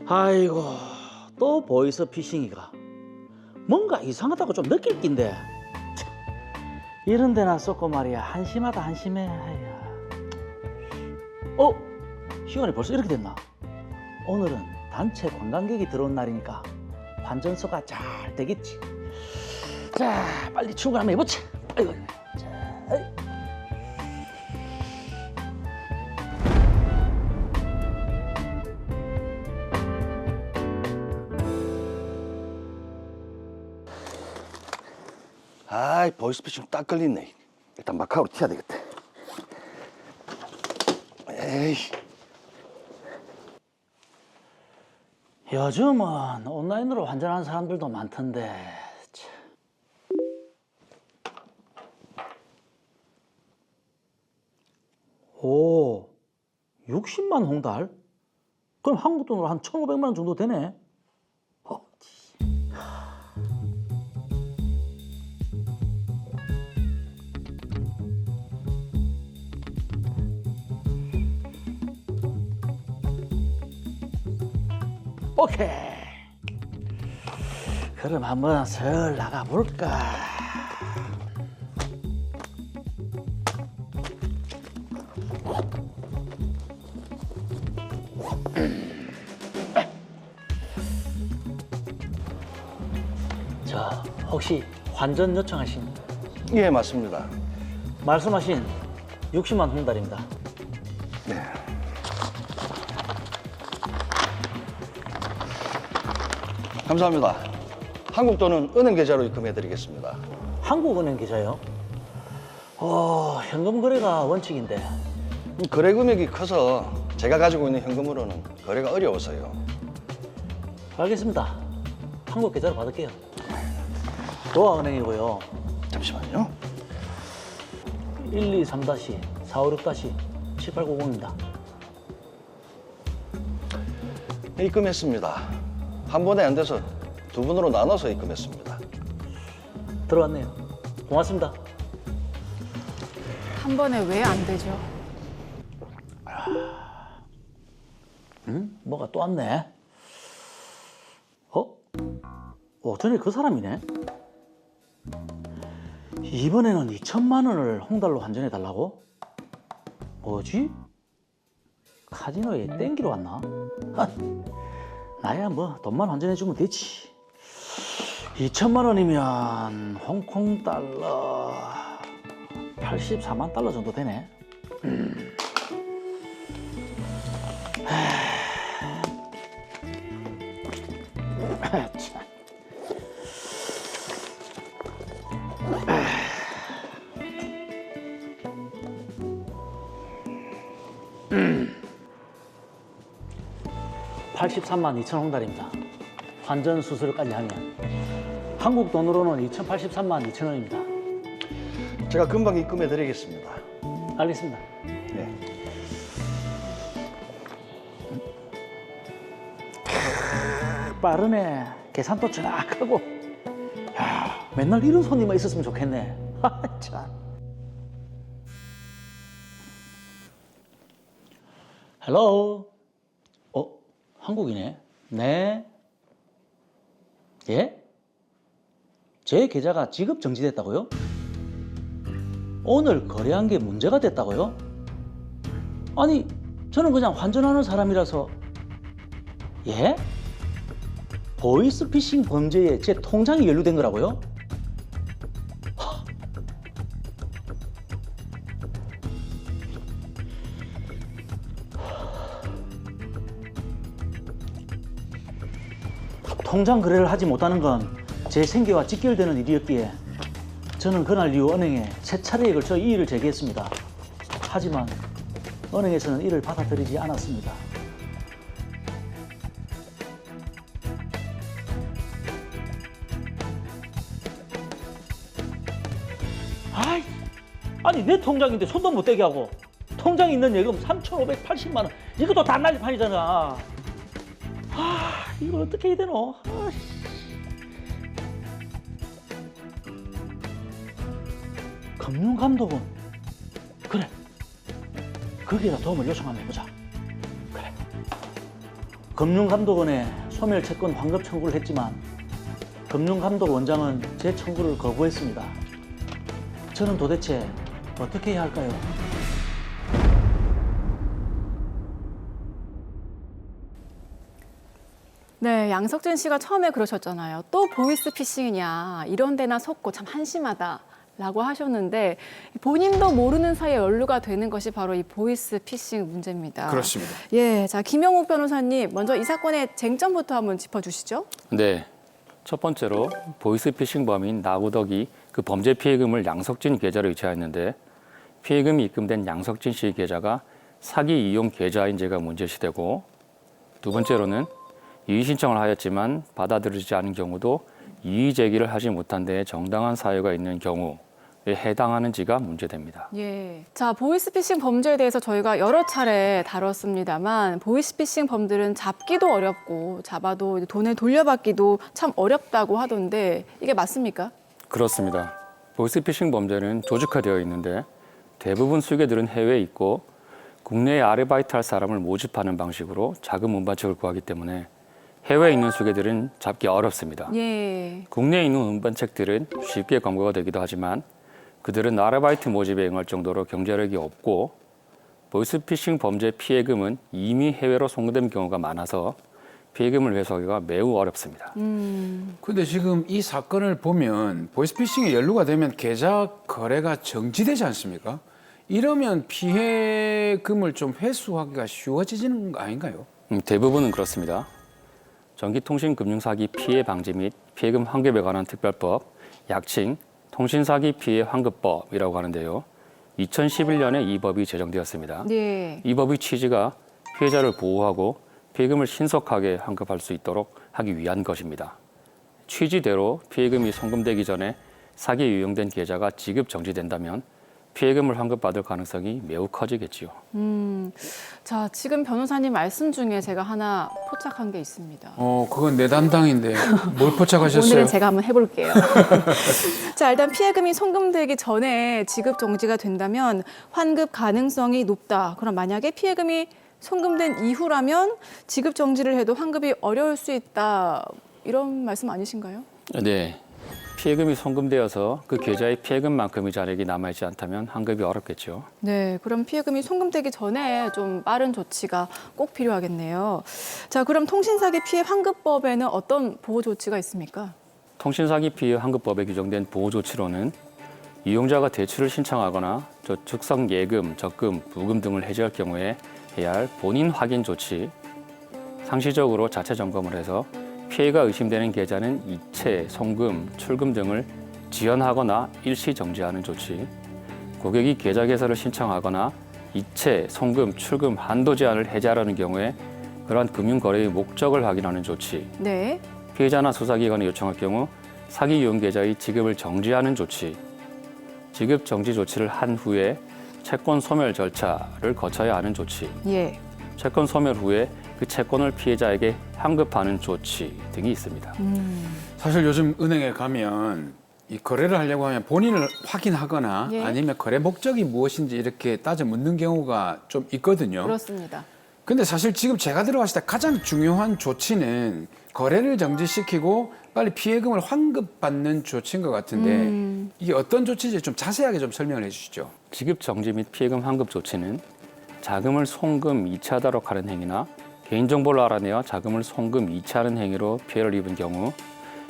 아이고, 또 보이스 피싱이가. 뭔가 이상하다고 좀 느낄 낀데. 참, 이런 데나 쏟고 말이야. 한심하다 한심해. 아이야. 시간이 벌써 이렇게 됐나? 오늘은 단체 관광객이 들어온 날이니까 환전소가 잘 되겠지. 자, 빨리 출근 한번 해보자. 아이고. 자, 아이. 아이, 보이스피싱 딱 걸리네. 일단 마카오로 튀어야 되겠다. 에이. 요즘은 온라인으로 환전하는 사람들도 많던데. 참. 오, 60만 홍달? 그럼 한국 돈으로 한 1,500만 원 정도 되네. 오케이. 그럼 한번 슬 나가 볼까. 저 혹시 환전 요청하신 예, 맞습니다. 말씀하신 60만 홍달입니다. 네. 감사합니다. 한국 돈은 은행 계좌로 입금해드리겠습니다. 한국은행 계좌요? 현금 거래가 원칙인데. 거래 금액이 커서 제가 가지고 있는 현금으로는 거래가 어려워서요. 알겠습니다. 한국 계좌로 받을게요. 도화은행이고요. 잠시만요. 123-456-7890입니다. 입금했습니다. 한 번에 안 돼서 두 분으로 나눠서 입금했습니다. 들어왔네요. 고맙습니다. 한 번에 왜 안 되죠? 뭐가 또 왔네. 전에 그 사람이네. 이번에는 2천만 원을 홍달로 환전해 달라고? 뭐지? 카지노에 땡기러 왔나? 나야 뭐 돈만 환전해 주면 되지. 2천만 원이면 홍콩 달러 84만 달러 정도 되네. 참. 83만 2천 홍달입니다. 환전 수수료까지 하면 한국 돈으로는 2,083만 2천 원입니다. 제가 금방 입금해드리겠습니다. 알겠습니다. 네. 빠르네. 계산도 정확하고. 야, 맨날 이런 손님만 있었으면 좋겠네. 참. 헬로. 한국이네. 네. 예? 제 계좌가 지급 정지됐다고요? 오늘 거래한 게 문제가 됐다고요? 아니, 저는 그냥 환전하는 사람이라서. 예? 보이스피싱 범죄에 제 통장이 연루된 거라고요? 통장 거래를 하지 못하는 건 제 생계와 직결되는 일이었기에 저는 그날 이후 은행에 3차례에 걸쳐 이의를 제기했습니다. 하지만 은행에서는 이를 받아들이지 않았습니다. 아니 내 통장인데 손도 못 대게 하고 통장에 있는 예금 3,580만 원 이것도 다 날판이잖아. 이걸 어떻게 해야 되노? 금융감독원. 그래 거기에다 도움을 요청 한번 해보자. 그래. 금융감독원에 소멸 채권 환급 청구를 했지만 금융감독 원장은 제 청구를 거부했습니다. 저는 도대체 어떻게 해야 할까요? 네, 양석진 씨가 처음에 그러셨잖아요. 또 보이스피싱이냐, 이런 데나 속고 참 한심하다라고 하셨는데 본인도 모르는 사이에 연루가 되는 것이 바로 이 보이스피싱 문제입니다. 그렇습니다. 예, 자 김영욱 변호사님, 먼저 이 사건의 쟁점부터 한번 짚어주시죠. 네. 첫 번째로 보이스피싱 범인 나구덕이 그 범죄 피해금을 양석진 계좌로 이체했는데 피해금이 입금된 양석진 씨 계좌가 사기 이용 계좌인지가 문제시되고, 두 번째로는 이의 신청을 하였지만 받아들이지 않은 경우도 이의 제기를 하지 못한 데에 정당한 사유가 있는 경우에 해당하는지가 문제됩니다. 예. 자, 보이스피싱 범죄에 대해서 저희가 여러 차례 다뤘습니다만 보이스피싱 범들은 잡기도 어렵고 잡아도 돈을 돌려받기도 참 어렵다고 하던데 이게 맞습니까? 그렇습니다. 보이스피싱 범죄는 조직화되어 있는데 대부분 수괴들은 해외에 있고 국내에 아르바이트할 사람을 모집하는 방식으로 자금 운반책을 구하기 때문에 해외에 있는 수괴들은 잡기 어렵습니다. 예. 국내에 있는 운반책들은 쉽게 검거가 되기도 하지만 그들은 아르바이트 모집에 응할 정도로 경제력이 없고 보이스피싱 범죄 피해금은 이미 해외로 송금된 경우가 많아서 피해금을 회수하기가 매우 어렵습니다. 근데 지금 이 사건을 보면 보이스피싱에 연루가 되면 계좌 거래가 정지되지 않습니까? 이러면 피해금을 좀 회수하기가 쉬워지는 거 아닌가요? 대부분은 그렇습니다. 전기통신금융사기 피해 방지 및 피해금 환급에 관한 특별법, 약칭 통신사기 피해 환급법이라고 하는데요. 2011년에 이 법이 제정되었습니다. 예. 이 법의 취지가 피해자를 보호하고 피해금을 신속하게 환급할 수 있도록 하기 위한 것입니다. 취지대로 피해금이 송금되기 전에 사기에 유용된 계좌가 지급 정지된다면 피해금을 환급받을 가능성이 매우 커지겠지요. 자, 지금 변호사님 말씀 중에 제가 하나 포착한 게 있습니다. 그건 내 담당인데 뭘 포착하셨어요? 오늘은 제가 한번 해볼게요. 자, 일단 피해금이 송금되기 전에 지급 정지가 된다면 환급 가능성이 높다. 그럼 만약에 피해금이 송금된 이후라면 지급 정지를 해도 환급이 어려울 수 있다. 이런 말씀 아니신가요? 네. 피해금이 송금되어서 그 계좌에 피해금만큼의 잔액이 남아있지 않다면 환급이 어렵겠죠. 네, 그럼 피해금이 송금되기 전에 좀 빠른 조치가 꼭 필요하겠네요. 자, 그럼 통신사기 피해 환급법에는 어떤 보호 조치가 있습니까? 통신사기 피해 환급법에 규정된 보호 조치로는 이용자가 대출을 신청하거나 저축성 예금, 적금, 부금 등을 해지할 경우에 해야 할 본인 확인 조치, 상시적으로 자체 점검을 해서 피해가 의심되는 계좌는 이체, 송금, 출금 등을 지연하거나 일시 정지하는 조치, 고객이 계좌 개설을 신청하거나 이체, 송금, 출금 한도 제한을 해제하려는 경우에 그러한 금융거래의 목적을 확인하는 조치, 네. 피해자나 수사기관이 요청할 경우 사기 이용 계좌의 지급을 정지하는 조치, 지급 정지 조치를 한 후에 채권 소멸 절차를 거쳐야 하는 조치, 예. 채권 소멸 후에 그 채권을 피해자에게 환급하는 조치 등이 있습니다. 사실 요즘 은행에 가면 이 거래를 하려고 하면 본인을 확인하거나 예. 아니면 거래 목적이 무엇인지 이렇게 따져 묻는 경우가 좀 있거든요. 그렇습니다. 근데 사실 지금 제가 들어봤을 때 가장 중요한 조치는 거래를 정지시키고 빨리 피해금을 환급받는 조치인 것 같은데 이게 어떤 조치인지 좀 자세하게 좀 설명을 해주시죠. 지급 정지 및 피해금 환급 조치는 자금을 송금 이체하도록 하는 행위나 개인정보를 알아내어 자금을 송금 이체하는 행위로 피해를 입은 경우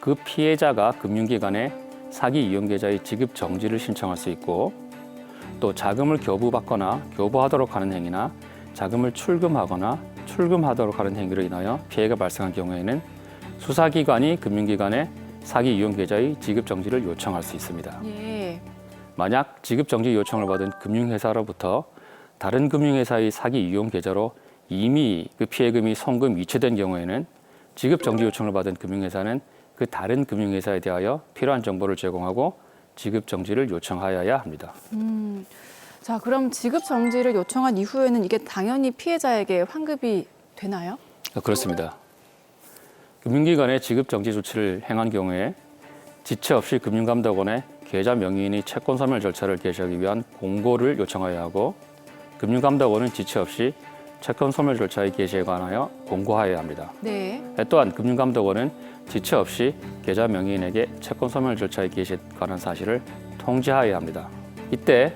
그 피해자가 금융기관에 사기 이용 계좌의 지급 정지를 신청할 수 있고, 또 자금을 교부받거나 교부하도록 하는 행위나 자금을 출금하거나 출금하도록 하는 행위로 인하여 피해가 발생한 경우에는 수사기관이 금융기관에 사기 이용 계좌의 지급 정지를 요청할 수 있습니다. 예. 만약 지급 정지 요청을 받은 금융회사로부터 다른 금융회사의 사기 이용 계좌로 이미 그 피해금이 송금 이체된 경우에는 지급 정지 요청을 받은 금융회사는 그 다른 금융회사에 대하여 필요한 정보를 제공하고 지급 정지를 요청하여야 합니다. 자, 그럼 지급 정지를 요청한 이후에는 이게 당연히 피해자에게 환급이 되나요? 그렇습니다. 금융기관에 지급 정지 조치를 행한 경우에 지체 없이 금융감독원에 계좌 명의인의 채권 소멸 절차를 개시하기 위한 공고를 요청하여야 하고, 금융감독원은 지체 없이 채권 소멸 절차의 개시에 관하여 공고하여야 합니다. 네. 또한 금융감독원은 지체 없이 계좌 명의인에게 채권 소멸 절차의 개시에 관한 사실을 통지하여야 합니다. 이때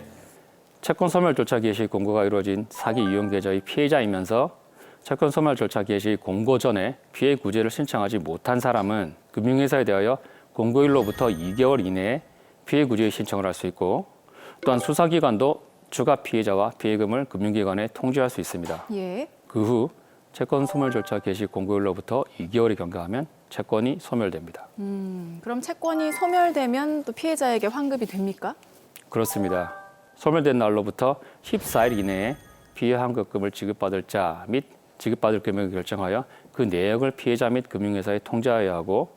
채권 소멸 절차 개시 공고가 이루어진 사기 이용 계좌의 피해자이면서 채권 소멸 절차 개시 공고 전에 피해 구제를 신청하지 못한 사람은 금융회사에 대하여 공고일로부터 2개월 이내에 피해 구제 신청을 할 수 있고, 또한 수사기관도 추가 피해자와 피해금을 금융기관에 통지할 수 있습니다. 예. 그 후 채권 소멸 절차 개시 공고일로부터 2개월이 경과하면 채권이 소멸됩니다. 그럼 채권이 소멸되면 또 피해자에게 환급이 됩니까? 그렇습니다. 소멸된 날로부터 14일 이내에 피해 환급금을 지급받을 자 및 지급받을 금액을 결정하여 그 내역을 피해자 및 금융회사에 통지하여야 하고,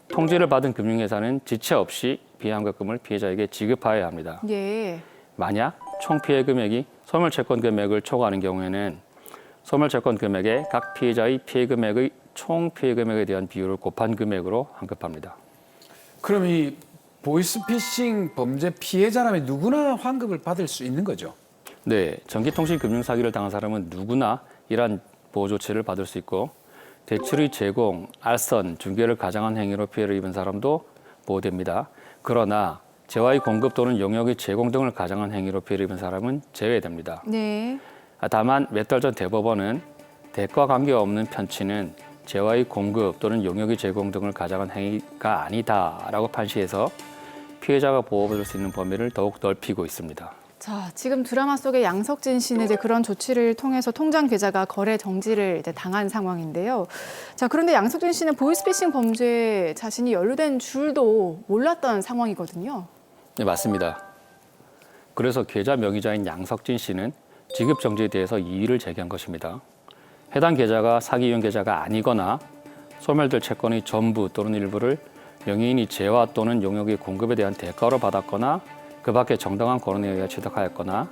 통지를 받은 금융회사는 지체 없이 피해 환급금을 피해자에게 지급하여야 합니다. 예. 만약 총 피해 금액이 소멸 채권 금액을 초과하는 경우에는 소멸 채권 금액에 각 피해자의 피해 금액의 총 피해 금액에 대한 비율을 곱한 금액으로 환급합니다. 그럼 이 보이스피싱 범죄 피해자라면 누구나 환급을 받을 수 있는 거죠? 네, 전기통신 금융 사기를 당한 사람은 누구나 이러한 보호 조치를 받을 수 있고, 대출의 제공, 알선, 중개를 가장한 행위로 피해를 입은 사람도 보호됩니다. 그러나 재화의 공급 또는 용역의 제공 등을 가장한 행위로 피해를 입은 사람은 제외됩니다. 네. 다만 몇 달 전 대법원은 대가 관계없는 편취는 재화의 공급 또는 용역의 제공 등을 가장한 행위가 아니다라고 판시해서 피해자가 보호받을 수 있는 범위를 더욱 넓히고 있습니다. 자, 지금 드라마 속의 양석진 씨는 이제 그런 조치를 통해서 통장 계좌가 거래 정지를 이제 당한 상황인데요. 자, 그런데 양석진 씨는 보이스피싱 범죄에 자신이 연루된 줄도 몰랐던 상황이거든요. 네, 맞습니다. 그래서 계좌 명의자인 양석진 씨는 지급 정지에 대해서 이의를 제기한 것입니다. 해당 계좌가 사기 이용 계좌가 아니거나 소멸될 채권의 전부 또는 일부를 명의인이 재화 또는 용역의 공급에 대한 대가로 받았거나 그 밖에 정당한 권한에 의해 취득하였거나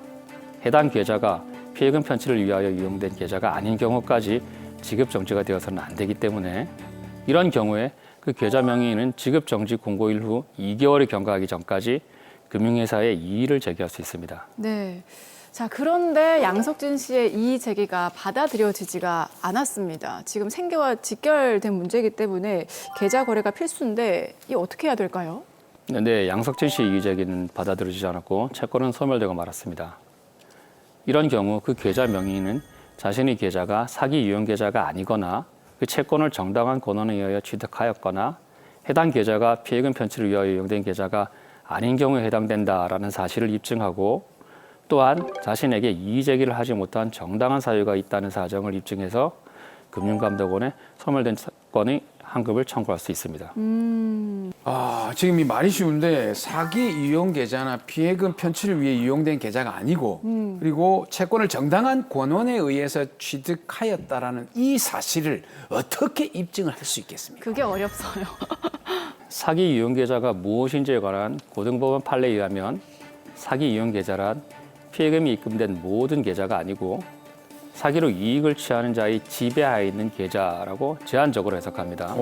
해당 계좌가 피해금 편취를 위하여 이용된 계좌가 아닌 경우까지 지급 정지가 되어서는 안 되기 때문에, 이런 경우에 그 계좌 명의인은 지급 정지 공고일 후 2개월이 경과하기 전까지 금융회사에 이의를 제기할 수 있습니다. 네. 자, 그런데 양석진 씨의 이의 제기가 받아들여지지가 않았습니다. 지금 생계와 직결된 문제이기 때문에 계좌 거래가 필수인데 이 어떻게 해야 될까요? 네, 양석진 씨 이의 제기는 받아들여지지 않았고 채권은 소멸되고 말았습니다. 이런 경우 그 계좌 명의인은 자신의 계좌가 사기 이용 계좌가 아니거나 그 채권을 정당한 권한에 의하여 취득하였거나 해당 계좌가 피해금 편취를 위하여 이용된 계좌가 아닌 경우에 해당된다라는 사실을 입증하고, 또한 자신에게 이의 제기를 하지 못한 정당한 사유가 있다는 사정을 입증해서 금융감독원에 소멸된 채권의 환급을 청구할 수 있습니다. 지금 이 말이 쉬운데 사기 이용 계좌나 피해금 편취를 위해 이용된 계좌가 아니고 그리고 채권을 정당한 권한에 의해서 취득하였다라는 이 사실을 어떻게 입증을 할 수 있겠습니까? 그게 어렵어요. 사기 이용 계좌가 무엇인지에 관한 고등법원 판례에 의하면 사기 이용 계좌란 피해금이 입금된 모든 계좌가 아니고 사기로 이익을 취하는 자의 지배하에 있는 계좌라고 제한적으로 해석합니다.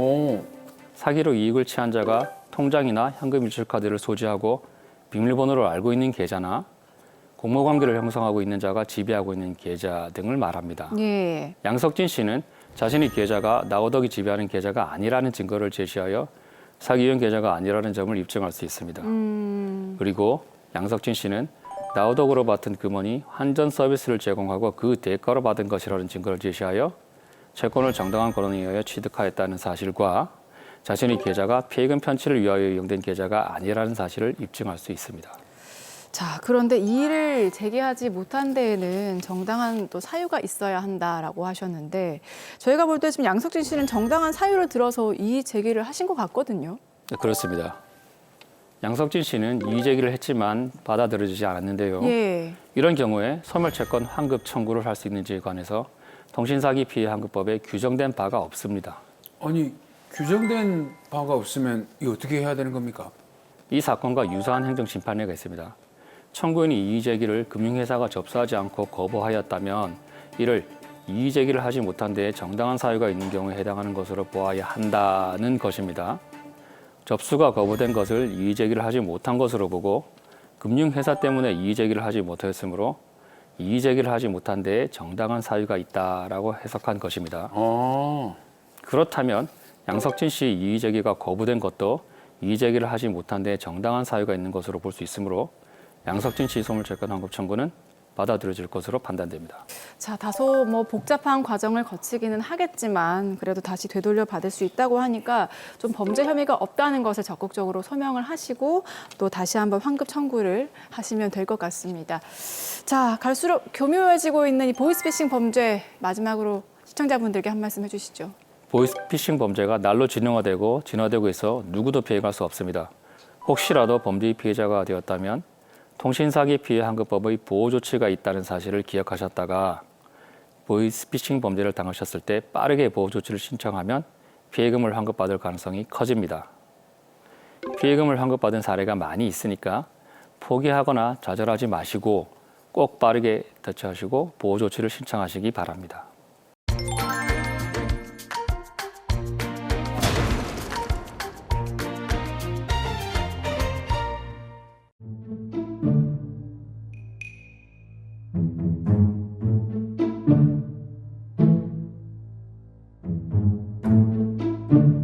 사기로 이익을 취한 자가 통장이나 현금 일출카드를 소지하고 비밀번호를 알고 있는 계좌나 공모관계를 형성하고 있는 자가 지배하고 있는 계좌 등을 말합니다. 예. 양석진 씨는 자신의 계좌가 나오덕이 지배하는 계좌가 아니라는 증거를 제시하여 사기 이용 계좌가 아니라는 점을 입증할 수 있습니다. 그리고 양석진 씨는 나우덕으로 받은 금원이 환전 서비스를 제공하고 그 대가로 받은 것이라는 증거를 제시하여 채권을 정당한 권한에 의하여 취득하였다는 사실과 자신의 계좌가 피해금 편취를 위하여 이용된 계좌가 아니라는 사실을 입증할 수 있습니다. 자, 그런데 이의를 제기하지 못한 데에는 정당한 또 사유가 있어야 한다라고 하셨는데 저희가 볼 때 지금 양석진 씨는 정당한 사유를 들어서 이의 제기를 하신 것 같거든요. 네, 그렇습니다. 양석진 씨는 이의 제기를 했지만 받아들여지지 않았는데요. 예. 이런 경우에 소멸채권 환급 청구를 할 수 있는지에 관해서 통신사기 피해 환급법에 규정된 바가 없습니다. 아니, 규정된 바가 없으면 이거 어떻게 해야 되는 겁니까? 이 사건과 유사한 행정심판례가 있습니다. 청구인이 이의 제기를 금융회사가 접수하지 않고 거부하였다면 이를 이의 제기를 하지 못한 데에 정당한 사유가 있는 경우에 해당하는 것으로 보아야 한다는 것입니다. 접수가 거부된 것을 이의 제기를 하지 못한 것으로 보고 금융회사 때문에 이의 제기를 하지 못하였으므로 이의 제기를 하지 못한 데에 정당한 사유가 있다라고 해석한 것입니다. 그렇다면 양석진 씨의 이의 제기가 거부된 것도 이의 제기를 하지 못한 데에 정당한 사유가 있는 것으로 볼 수 있으므로 양석진 씨 소멸채권 환급 청구는 받아들여질 것으로 판단됩니다. 자, 다소 뭐 복잡한 과정을 거치기는 하겠지만 그래도 다시 되돌려 받을 수 있다고 하니까 좀 범죄 혐의가 없다는 것을 적극적으로 소명을 하시고 또 다시 한번 환급 청구를 하시면 될 것 같습니다. 자, 갈수록 교묘해지고 있는 이 보이스피싱 범죄 마지막으로 시청자분들께 한 말씀 해주시죠. 보이스피싱 범죄가 날로 진화되고 있어 누구도 피해갈 수 없습니다. 혹시라도 범죄의 피해자가 되었다면 통신사기 피해 환급법의 보호 조치가 있다는 사실을 기억하셨다가 보이스피싱 범죄를 당하셨을 때 빠르게 보호 조치를 신청하면 피해금을 환급받을 가능성이 커집니다. 피해금을 환급받은 사례가 많이 있으니까 포기하거나 좌절하지 마시고 꼭 빠르게 대처하시고 보호 조치를 신청하시기 바랍니다. thank you